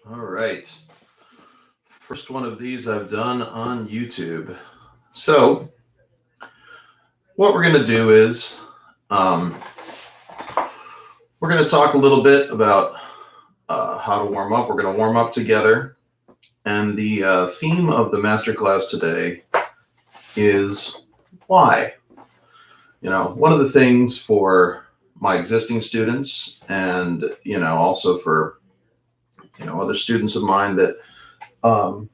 All right. First one of these I've done on YouTube. So, what we're going to do is we're going to talk a little bit about how to warm up. We're going to warm up together. And the theme of the masterclass today is why. One of the things for my existing students and, also for, other students of mine that, are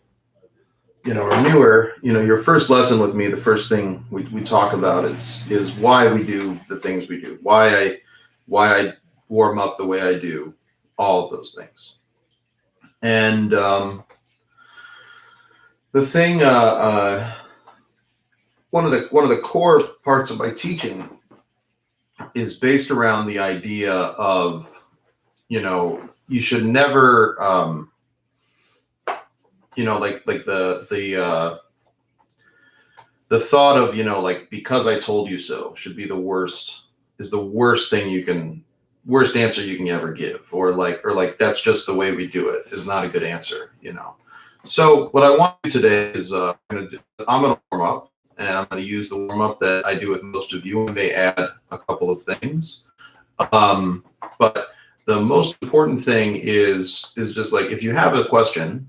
newer, your first lesson with me, the first thing we talk about is why we do the things we do, why I warm up the way I do, all of those things. And the thing, one of the core parts of my teaching is based around the idea of, you should never, like the thought of, because I told you so should be the worst answer you can ever give, or like that's just the way we do it is not a good answer. So what I want to do today is I'm going to warm up, and I'm going to use the warm up that I do with most of you. I may add a couple of things, but the most important thing is just like, if you have a question,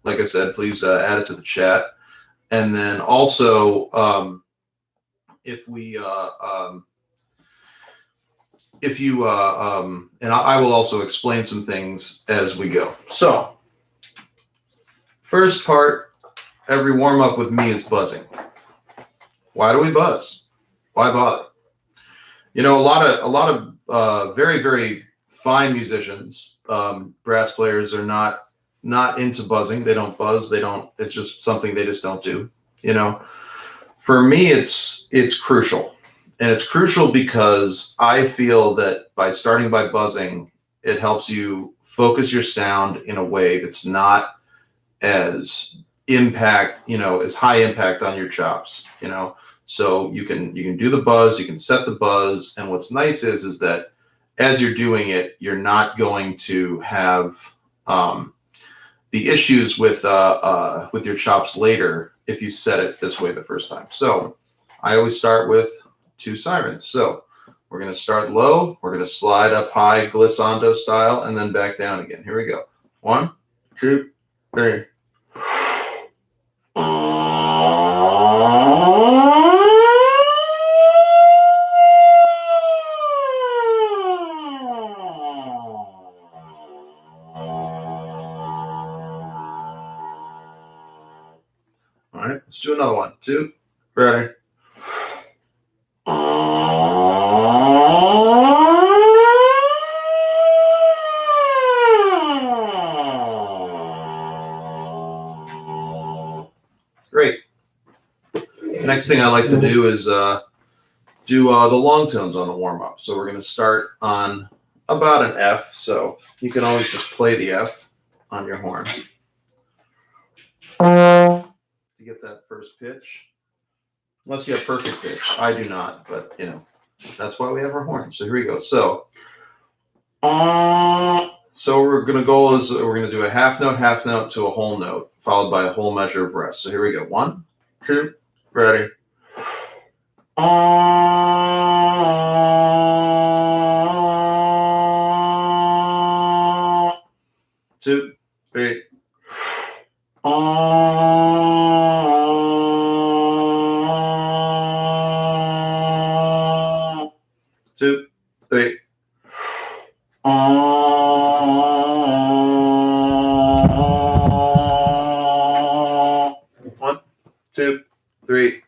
like I said, please add it to the chat. And then also, if you, and I will also explain some things as we go. So, first part, every warm up with me is buzzing. Why do we buzz? Why bother? A lot of very, very fine musicians, brass players are not into buzzing. They don't buzz. It's just something they just don't do. For me, it's crucial. And it's crucial because I feel that by starting by buzzing, it helps you focus your sound in a way that's not as as high impact on your chops, So you can do the buzz, you can set the buzz. And what's nice is that as you're doing it, you're not going to have the issues with your chops later if you set it this way the first time. So I always start with 2 sirens. So we're going to start low. We're going to slide up high, glissando style, and then back down again. Here we go. 1, 2, 3. All right, let's do another one. 2, ready. Great. Next thing I like to do is do the long tones on the warm up. So we're going to start on about an F. So you can always just play the F on your horn to get that first pitch. Unless you have perfect pitch. I do not, but that's why we have our horns. So here we go. So we're going to do a half note to a whole note, followed by a whole measure of rest. So here we go. 1, 2, ready. 2, 3. 2, 3. 1, 2, 3.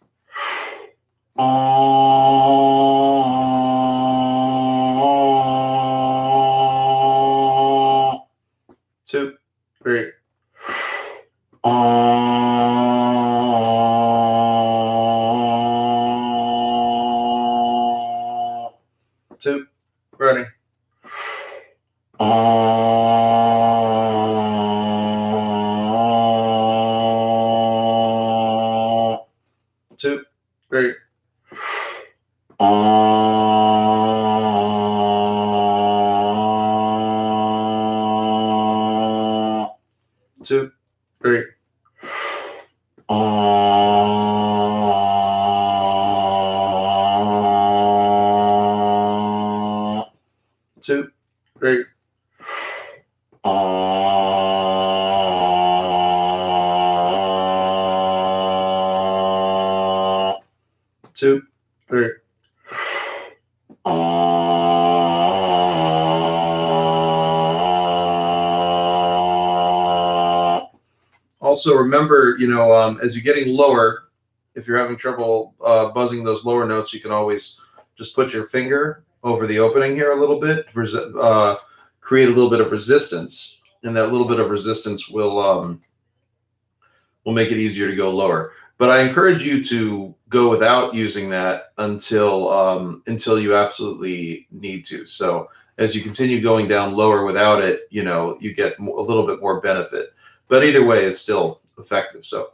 2, 3. 2, ready. 2, 3. 2, 2, 3. 2, 3. 2, 3. Also, remember, as you're getting lower, if you're having trouble buzzing those lower notes, you can always just put your finger over the opening here a little bit, create a little bit of resistance, and that little bit of resistance will make it easier to go lower. But I encourage you to go without using that until you absolutely need to. So as you continue going down lower without it, you get a little bit more benefit. But either way, it's still effective. So.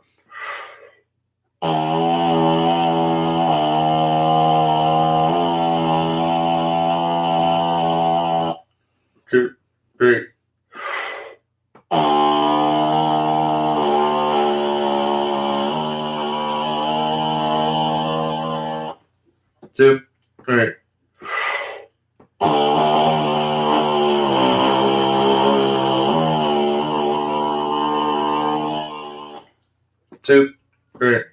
2, 3. 2, 3. 2, 3.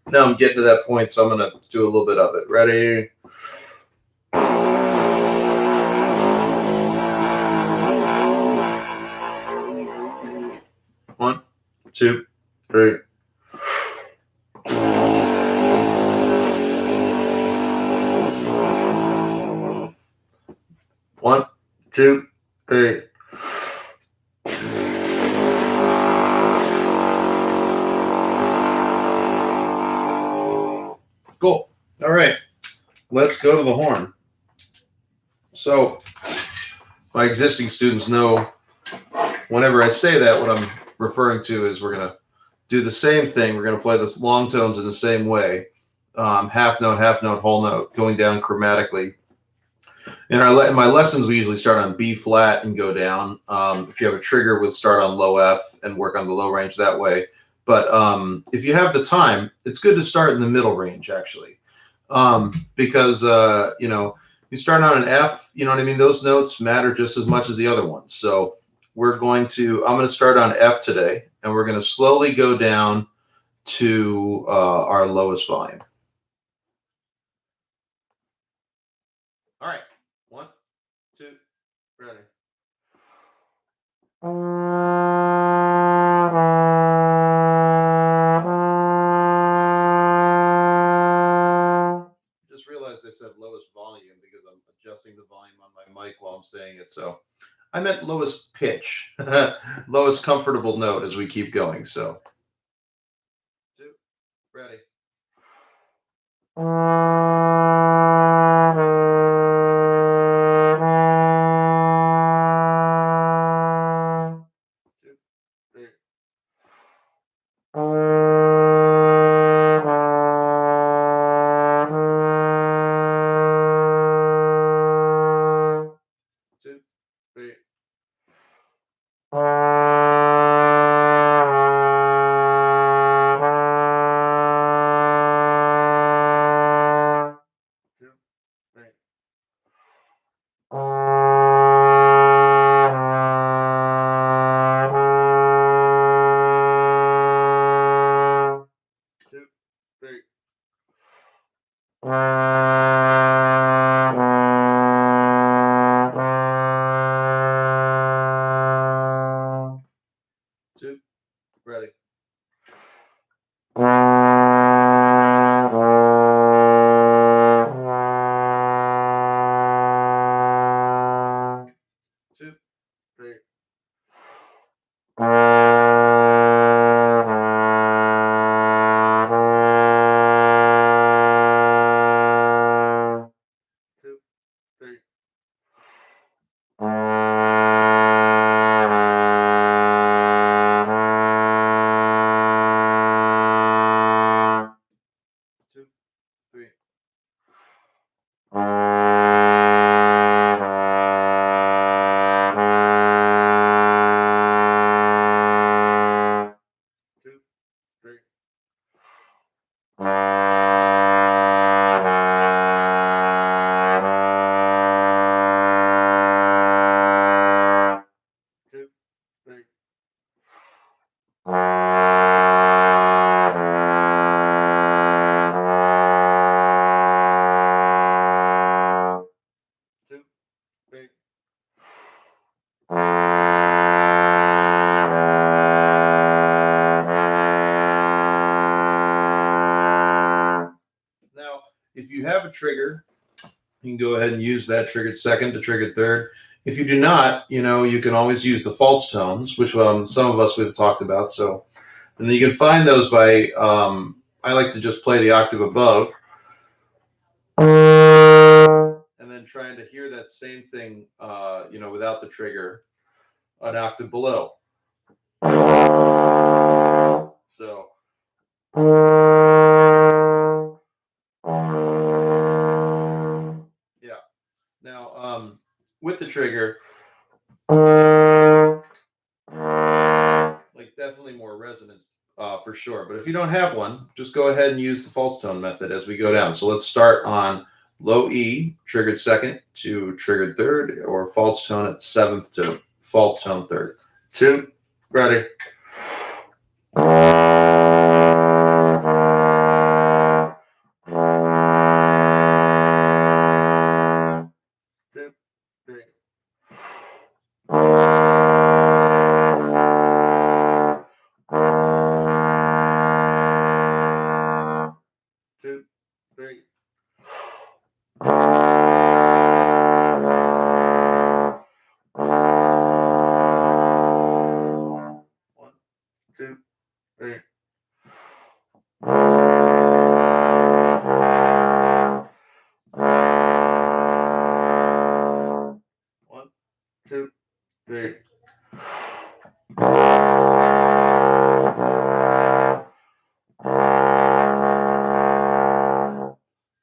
'Now I'm getting to that point, so I'm going to do a little bit of it. Ready? 1, 2, 3. 1, 2, 3. Cool. All right. Let's go to the horn. So my existing students know whenever I say that, what I'm referring to is we're going to do the same thing. We're going to play the long tones in the same way. Half note, whole note, going down chromatically. In my lessons, we usually start on B flat and go down. If you have a trigger, we'll start on low F and work on the low range that way. But if you have the time, it's good to start in the middle range, actually, because you start on an F. You know what I mean? Those notes matter just as much as the other ones. So I'm going to start on F today, and we're going to slowly go down to our lowest volume. All right. 1, 2, ready. Just realized I said lowest volume because I'm adjusting the volume on my mic while I'm saying it. So I meant lowest pitch, lowest comfortable note as we keep going. So 2, ready. 2, 3. 2, 3. three. Two, three. Two, three. Now, if you have a trigger, you can go ahead and use that triggered second to triggered third. If you do not, you can always use the false tones, which some of us we've talked about. So, and then you can find those by, I like to just play the octave above, and then trying to hear that same thing, without the trigger, an octave below. So. Yeah. Now, with the trigger, like definitely more resonance for sure. But if you don't have one, just go ahead and use the false tone method as we go down. So let's start on low E, triggered second to triggered third, or false tone at seventh to false tone third. Two, ready. Two, three. Two, three. One, two, three. One, two, three.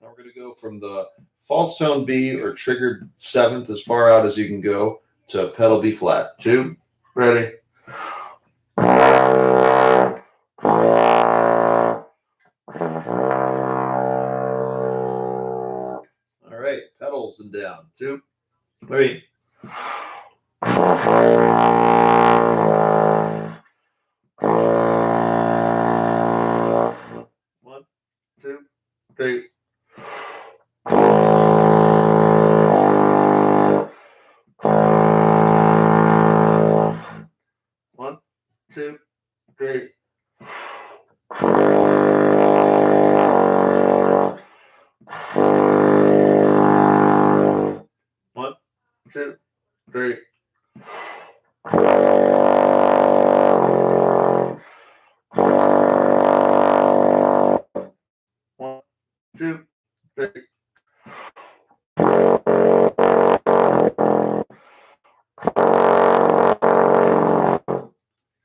Now we're going to go from the false tone B or triggered seventh as far out as you can go to pedal B flat. Two, ready. All right, pedals and down. Two, three. One, two, three. One, two, three. One, two, three. One, two, three.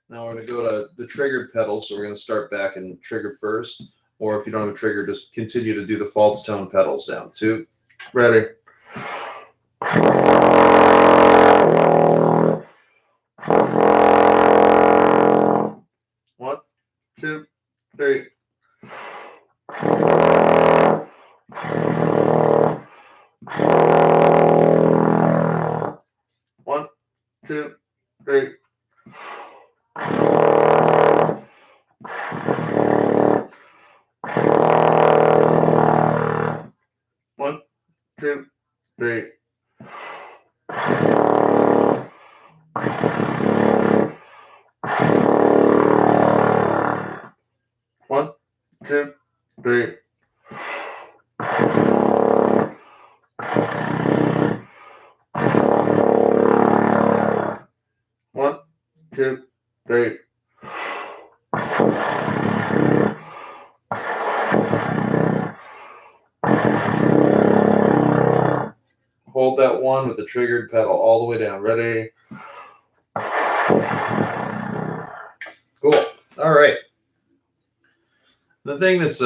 Now we're going to go to the triggered pedal. So we're going to start back and trigger first. Or if you don't have a trigger, just continue to do the false tone pedals down. Two, ready. One, two, three. One, two, three. One, two, three. One, two, three. One, two, three. Hold that one with the triggered pedal all the way down. Ready? Cool. All right. The thing that's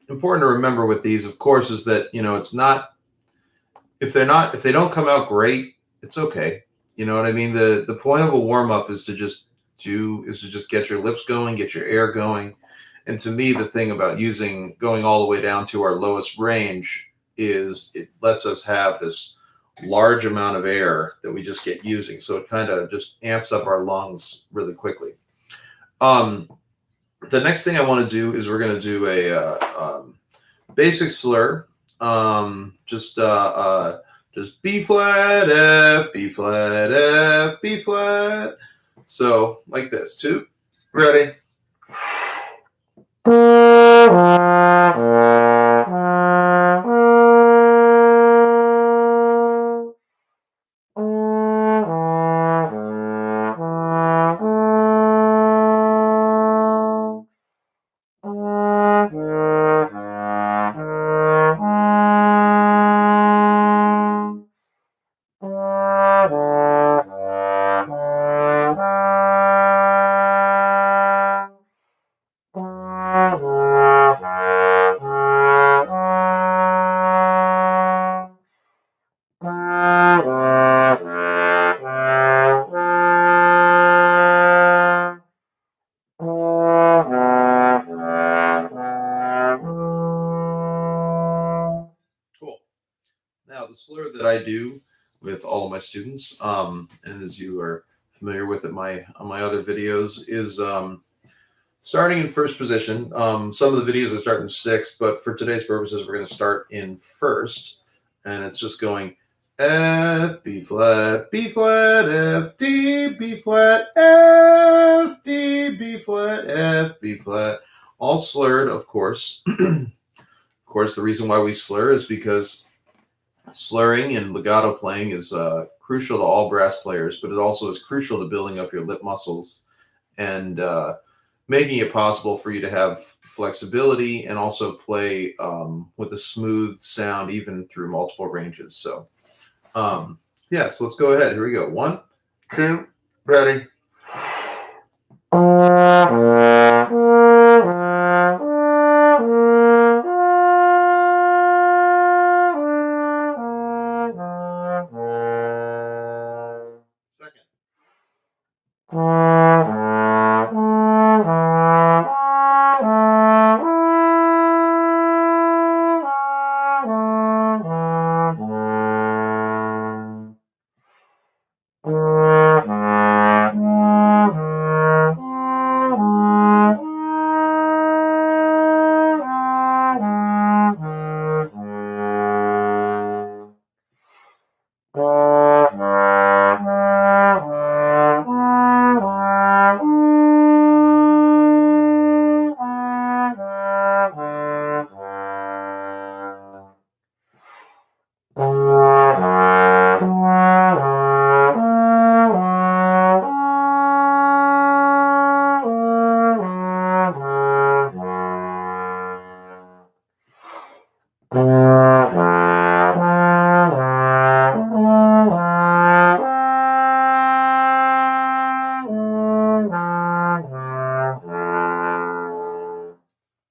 important to remember with these, of course, is that it's not if they don't come out great, it's okay. You know what I mean? The point of a warm up is to just get your lips going, get your air going. And to me, the thing about going all the way down to our lowest range is it lets us have this large amount of air that we just get using. So it kind of just amps up our lungs really quickly. The next thing I want to do is we're going to do a basic slur. Just B flat, F, B flat, F, B flat. So like this. 2, ready. Now, the slur that I do with all of my students, and as you are familiar with on my other videos, is starting in first position. Some of the videos I start in sixth, but for today's purposes, we're going to start in first, and it's just going F, B flat, F, D, B flat, F, D, B flat, F, B flat, all slurred, of course. Of course, the reason why we slur is because slurring and legato playing is crucial to all brass players, but it also is crucial to building up your lip muscles and making it possible for you to have flexibility and also play with a smooth sound even through multiple ranges. So, yeah, so let's go ahead. Here we go. 1, 2, ready.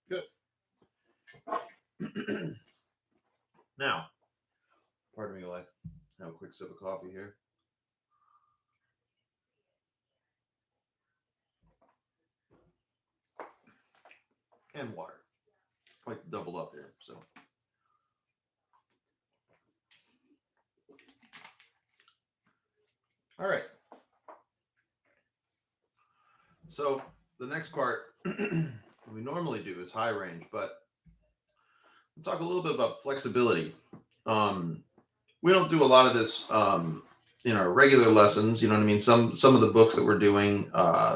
Good. Now, pardon me while I have a quick sip of coffee here. And water. Like doubled up here, so. All right. So the next part we normally do is high range, but we'll talk a little bit about flexibility. We don't do a lot of this in our regular lessons. You know what I mean? Some of the books that we're doing,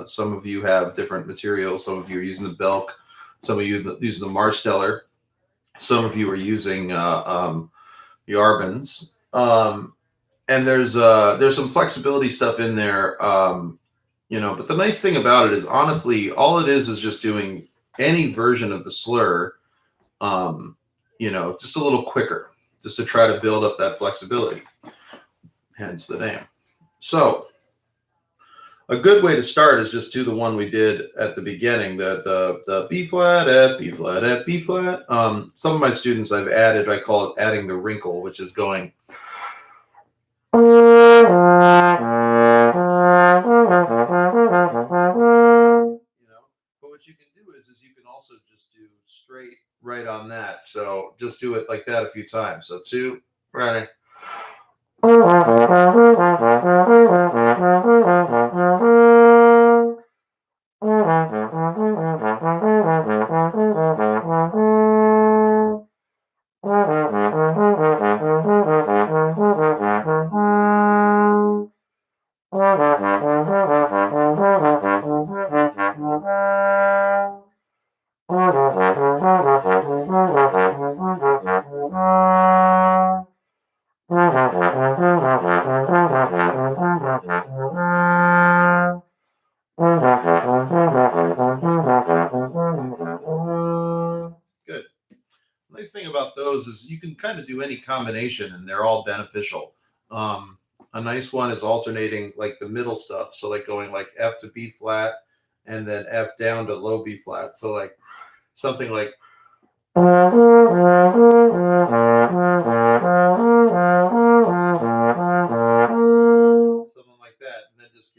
some of you have different materials. Some of you are using the Belk. Some of you are using the Marsteller. Some of you are using the Arbans. And there's some flexibility stuff in there. But the nice thing about it is, honestly, all it is just doing any version of the slur, just a little quicker, just to try to build up that flexibility. Hence the name. So a good way to start is just do the one we did at the beginning, the B flat, F, B flat, F, B flat. Some of my students I call it adding the wrinkle, which is going. But what you can do is you can also just do straight right on that. So just do it like that a few times. So 2, ready. Good. Nice thing about those is you can kind of do any combination and they're all beneficial. A nice one is alternating like the middle stuff. So like going like F to B flat and then F down to low B flat. So like something like something like that. And then just,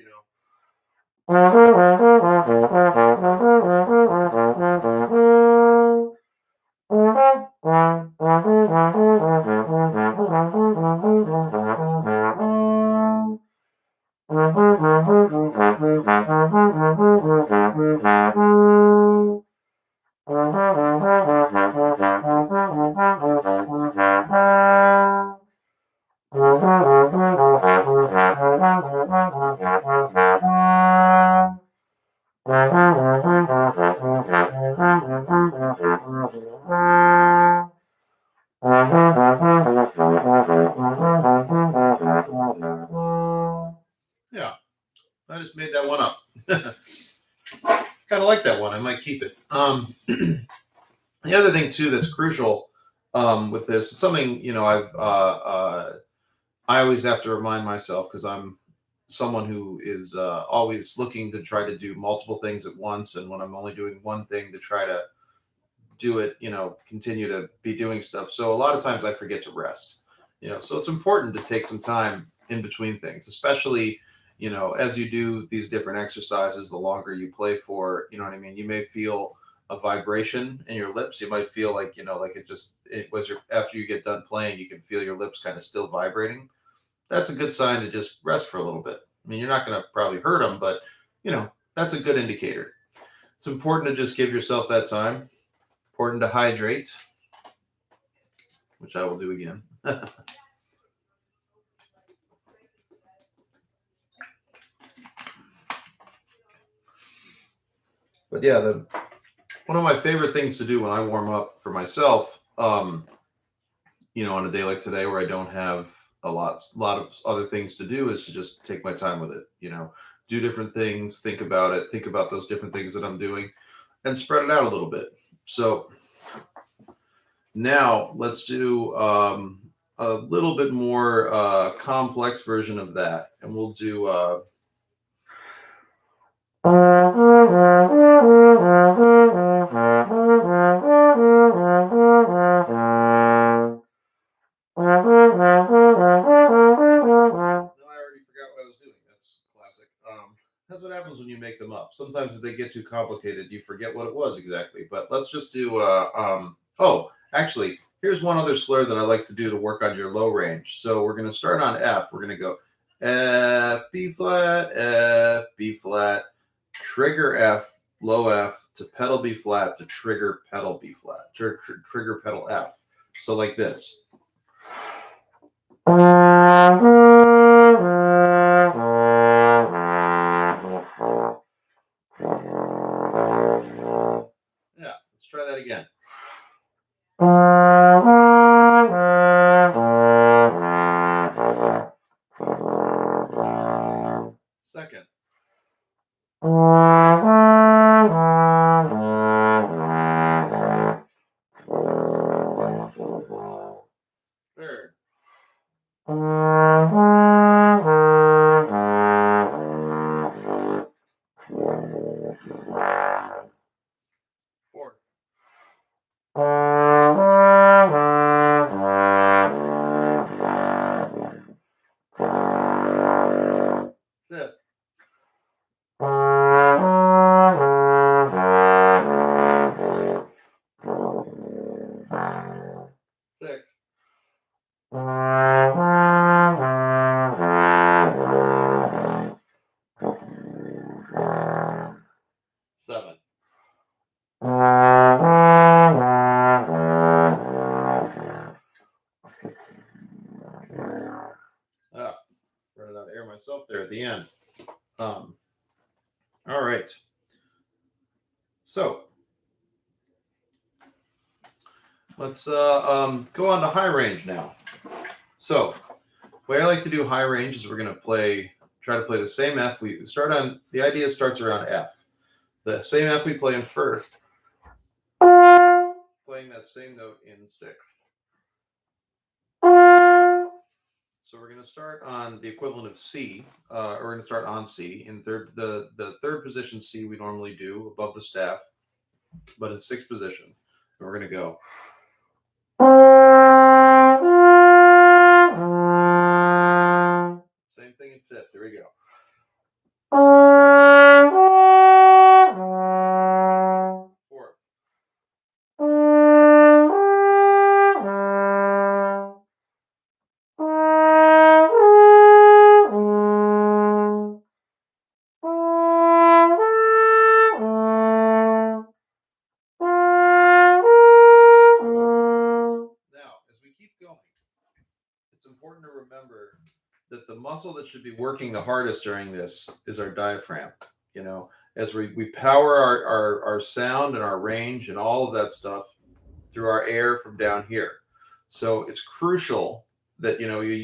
yeah, I just made that one up. Kind of like that one. I might keep it. The other thing too that's crucial with this, it's something I always have to remind myself because I'm someone who is always looking to try to do multiple things at once, and when I'm only doing one thing to try to do it, continue to be doing stuff. So a lot of times I forget to rest. So it's important to take some time in between things, especially as you do these different exercises. The longer you play for, you know what I mean. You may feel a vibration in your lips. You might feel like like it was your after you get done playing, you can feel your lips kind of still vibrating. That's a good sign to just rest for a little bit. I mean, you're not going to probably hurt them, but that's a good indicator. It's important to just give yourself that time. Important to hydrate, which I will do again. But yeah, one of my favorite things to do when I warm up for myself, on a day like today where I don't have a lot of other things to do, is to just take my time with it. Do different things, think about it, think about those different things that I'm doing, and spread it out a little bit. So now let's do a little bit more complex version of that, and we'll do. That's what happens when you make them up. Sometimes if they get too complicated, you forget what it was exactly. But let's just do. Actually, here's one other slur that I like to do to work on your low range. So we're going to start on F. We're going to go F, B flat, trigger F, low F to pedal B flat to trigger pedal B flat, trigger pedal F. So like this. Yeah, let's try that again. Second. Third. Fourth. Let's go on to high range now. So, the way I like to do high range is we're going to try to play the same F. We start on, the idea starts around F. The same F we play in first, playing that same note in sixth. So we're going to start on the equivalent of C, or we're going to start on C. In the third position C we normally do above the staff, but in sixth position. And we're going to go. Same thing in fifth. Here we go. Fourth. It's important to remember that the muscle that should be working the hardest during this is our diaphragm. You know, as we power our sound and our range and all of that stuff through our air from down here. So it's crucial that,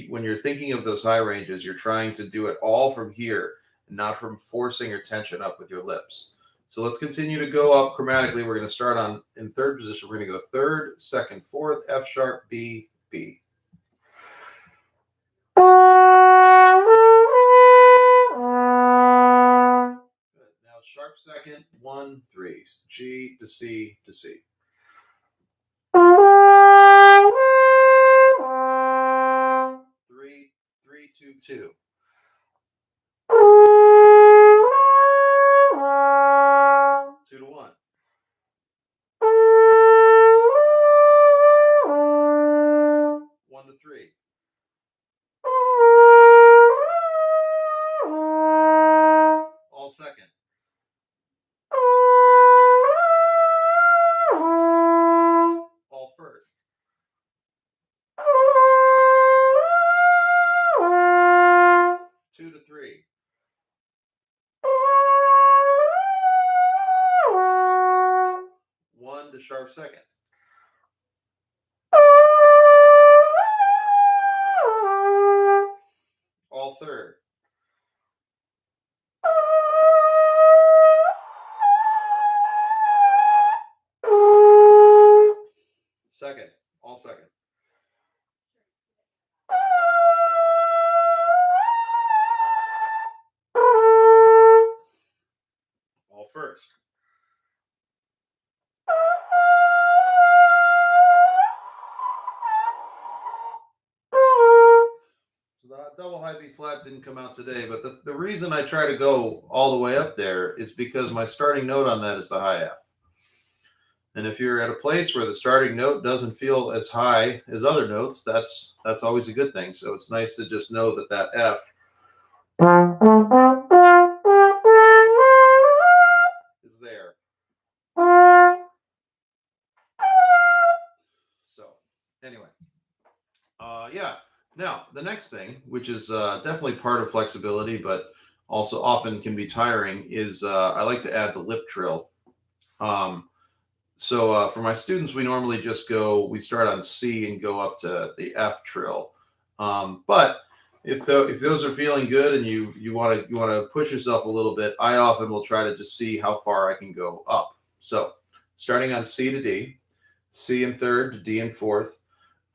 when you're thinking of those high ranges, you're trying to do it all from here and not from forcing your tension up with your lips. So let's continue to go up chromatically. We're going to start in third position. We're going to go third, second, fourth, F sharp, B, B. Good. Now sharp second, 1, 3, G to C to C. 3, 3, 2, 2. 2 to 1. 1 to 3. All second. All first. Two to 3. One to sharp second. All third. Second. All second. All first. So the double high B flat didn't come out today, but the reason I try to go all the way up there is because my starting note on that is the high F. And if you're at a place where the starting note doesn't feel as high as other notes, that's always a good thing. So it's nice to just know that F is there. So anyway, yeah. Now the next thing, which is definitely part of flexibility, but also often can be tiring, is I like to add the lip trill. So for my students, we normally we start on C and go up to the F trill. But if those are feeling good and you want to push yourself a little bit, I often will try to just see how far I can go up. So starting on C to D, C in third to D in fourth.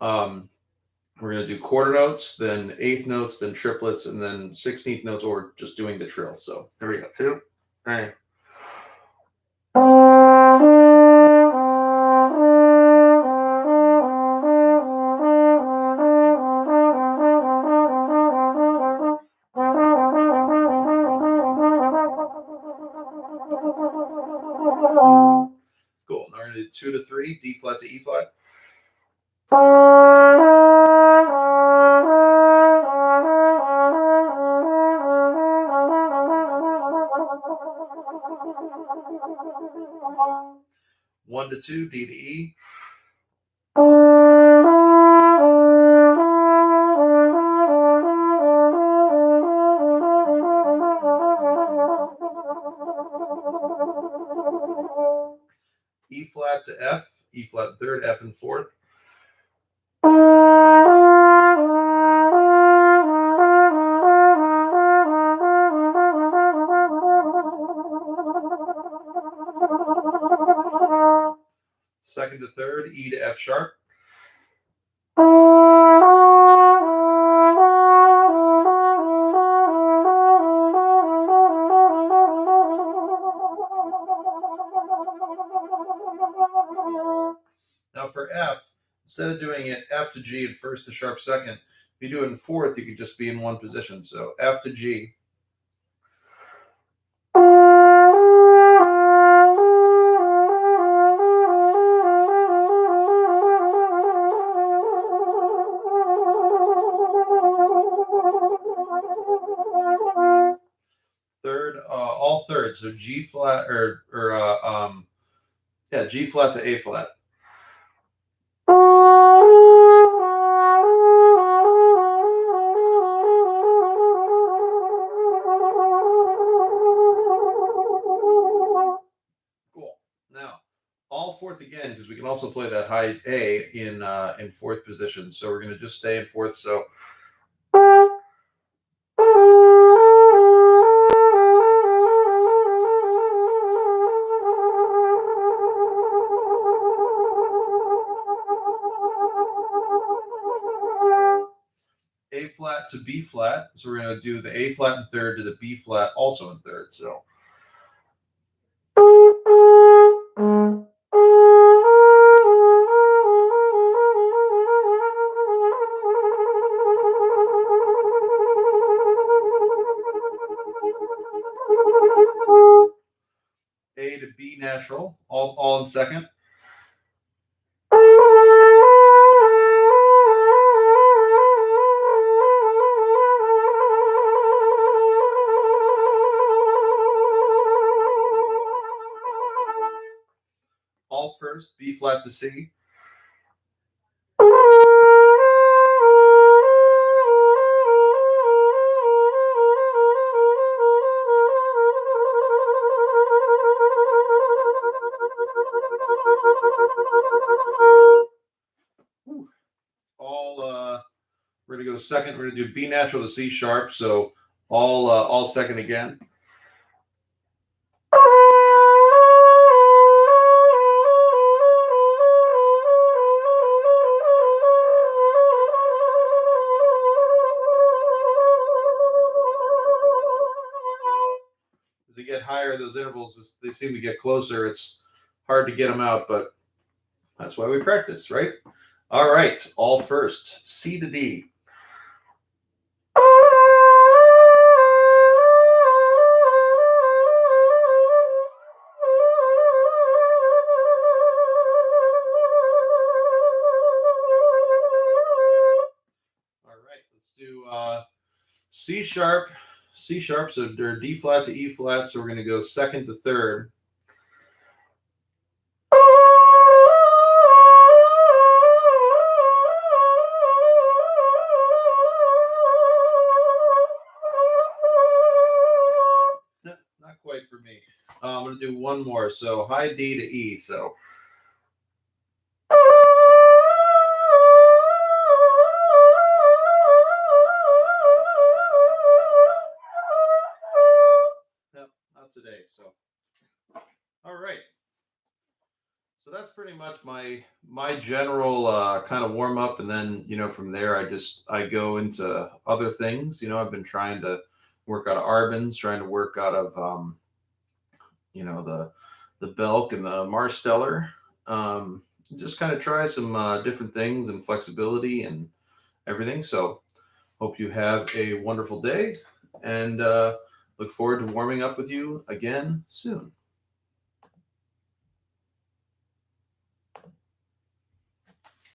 We're going to do quarter notes, then eighth notes, then triplets, and then 16th notes, or just doing the trill. So here we go. 2, 3. Cool. Now we're going to do 2 to 3, D flat to E flat. One to 2, D to E. E flat to F, E flat in third, F in fourth. Second to third, E to F sharp. Now for F, instead of doing it F to G and first to sharp second, if you do it in fourth, you could just be in one position. So F to G. Third, all thirds. So G flat G flat to A flat. Cool. Now, all fourth again, because we can also play that high A in fourth position. So we're going to just stay in fourth. So. A flat to B flat. So we're going to do the A flat in third to the B flat also in third. So. A to B natural, all in second. All first, B flat to C. We're going to go second. We're going to do B natural to C sharp. So all second again. As they get higher, those intervals, they seem to get closer. It's hard to get them out, but that's why we practice, right? All right, all first, C to D. Let's do C sharp, so they're D flat to E flat, so we're going to go second to third. Not quite for me. I'm going to do one more, so high D to E, so. Today. So, all right. So that's pretty much my general kind of warm up, and then from there I go into other things. I've been trying to work out of Arbans, trying to work out of the Belk and the Marsteller. Just kind of try some different things and flexibility and everything. So hope you have a wonderful day, and look forward to warming up with you again soon.